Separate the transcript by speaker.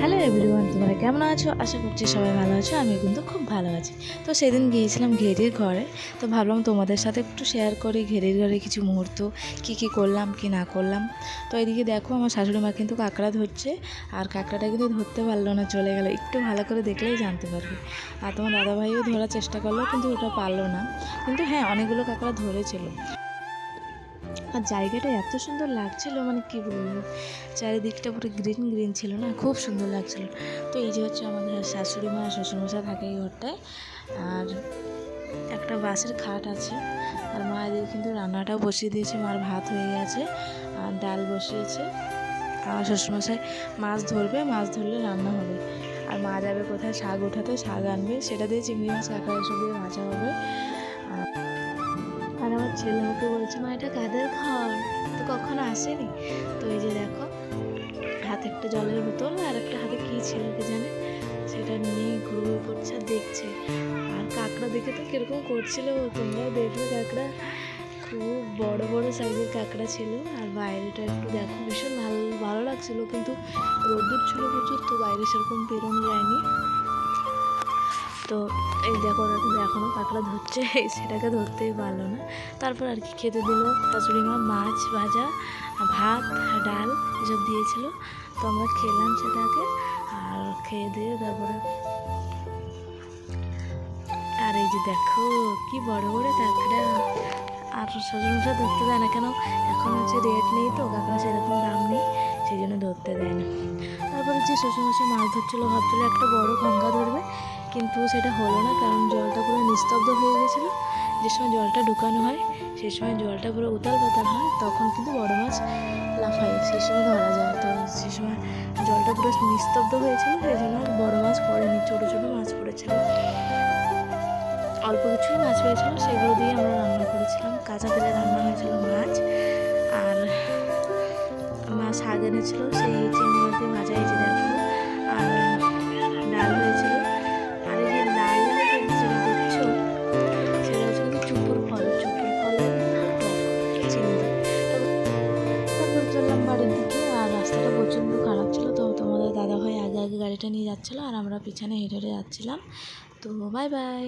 Speaker 1: Hello everyone, তোমরা কেমন আছো? আশা করছি সবাই ভালো আছো। আমি কিন্তু খুব ভালো আছি। তো সেদিন গিয়েছিলাম ঘেরির ঘরে, তো ভাবলাম তোমাদের সাথে একটু শেয়ার করি ঘেরির ঘরে কিছু মুহূর্ত কী করলাম কি না করলাম। তো এদিকে দেখো আমার শাশুড়ি মা কিন্তু কাঁকড়া ধরছে, আর কাঁকড়াটা কিন্তু ধরতে পারলো না, চলে গেল। একটু ভালো করে দেখলেই জানতে পারবে। আর তোমার দাদাভাইও ধরার চেষ্টা করলো, কিন্তু ওটা পারলো না। কিন্তু হ্যাঁ, অনেকগুলো কাঁকড়া ধরেছিল। আর জায়গাটা এত সুন্দর লাগছিল, মানে কি বলবো, চারিদিকটা পুরো গ্রিন গ্রিন ছিল না, খুব সুন্দর লাগছিল। তো এই যে হচ্ছে আমাদের শাশুড়ি মা শ্বশুরমশাই থাকে এই ঘরটায়। আর একটা বাঁশের খাট আছে। আর মা এদিকে কিন্তু রান্নাটাও বসিয়ে দিয়েছে, মার ভাত হয়ে গেছে আর ডাল বসিয়েছে। আর শ্বশুরমশাই মাছ ধরবে, মাছ ধরলে রান্না হবে। আর মা যাবে কোথায় শাক ওঠাতে, শাক আনবে, সেটা দিয়ে চিংড়ি মাছ কাঁকড়া এসব দিয়ে ভাজা হবে। আর আমার ছেলে ওকে বলছে, মা এটা কাদের ঘর, তো কখনো আসেনি। তো এই যে দেখো, হাতে একটা জলের বোতল আর একটা হাতে কী ছিল কে জানে, সেটা নিয়ে ঘুরঘুর করছে আর দেখছে। আর কাঁকড়া দেখে তো কীরকম করছিল, তোমরাও দেখলে। কাঁকড়া খুব বড় বড় সাইজের কাঁকড়া ছিল। আর বাইরেটা একটু দেখো, ভীষণ ভালো ভালো লাগছিলো, কিন্তু রোদ্দুর ছিল প্রচুর, তো বাইরে সেরকম বেরোনো যায়নি। তো এই দেখো, ওরা কিন্তু এখনও কাঁকড়া ধরছে, সেটাকে ধরতেই পারলো না। তারপর আর কি খেতে দিল শাশুড়ি মা, মাছ ভাজা, ভাত, ডাল এসব দিয়েছিল। তো আমরা খেলাম সেটাকে, আর খেয়ে দিয়ে তারপরে আর এই যে দেখো কি বড় বড় কাঁকড়া। আর শ্বশুরমশাই ধরতে দেয় না, কেন এখন হচ্ছে রেট নেই, তো কাঁকড়া সেরকম দাম নেই, সেই জন্য ধরতে দেয় না। তারপরে যে শ্বশুরমশাই মাছ ধরছিল, ভাবছিল একটা বড় খঙ্গা ধরবে, কিন্তু সেটা হলো না, কারণ জলটা পুরো নিস্তব্ধ হয়ে গেছিলো। যে সময় জলটা ঢুকানো হয় সেই সময় জলটা পুরো উতাল পাতাল হয়, তখন কিন্তু বড় মাছ লাফায়, সেই সময় ধরা যায়। তো সেই সময় জলটা পুরো নিস্তব্ধ হয়েছিল, সেই জন্য বড় মাছ পড়েনি, ছোটো ছোটো মাছ পড়েছিল। অল্প কিছুই মাছ হয়েছিল, সেগুলো দিয়ে আমরা রান্না করেছিলাম। কাঁচা তেলে রান্না হয়েছিল মাছ, আর মা শাক এনেছিল, সেই চিংড়ি মাছ দিয়ে ভাজা, এই যে দেখো। আর ডাল হয়েছিল। আর এই যে লাল লাল যেটা দেখছো, সেটা হচ্ছে কিন্তু চুপুর ফলের টক চিংড়ি। তারপর চললাম বাড়ির দিকে, আর রাস্তাটা প্রচণ্ড খারাপ ছিল, তো তোমাদের দাদাভাই আগে আগে গাড়িটা নিয়ে যাচ্ছিলো, আর আমরা পিছনে হেঁটে হেঁটে যাচ্ছিলাম। তো বাই বাই।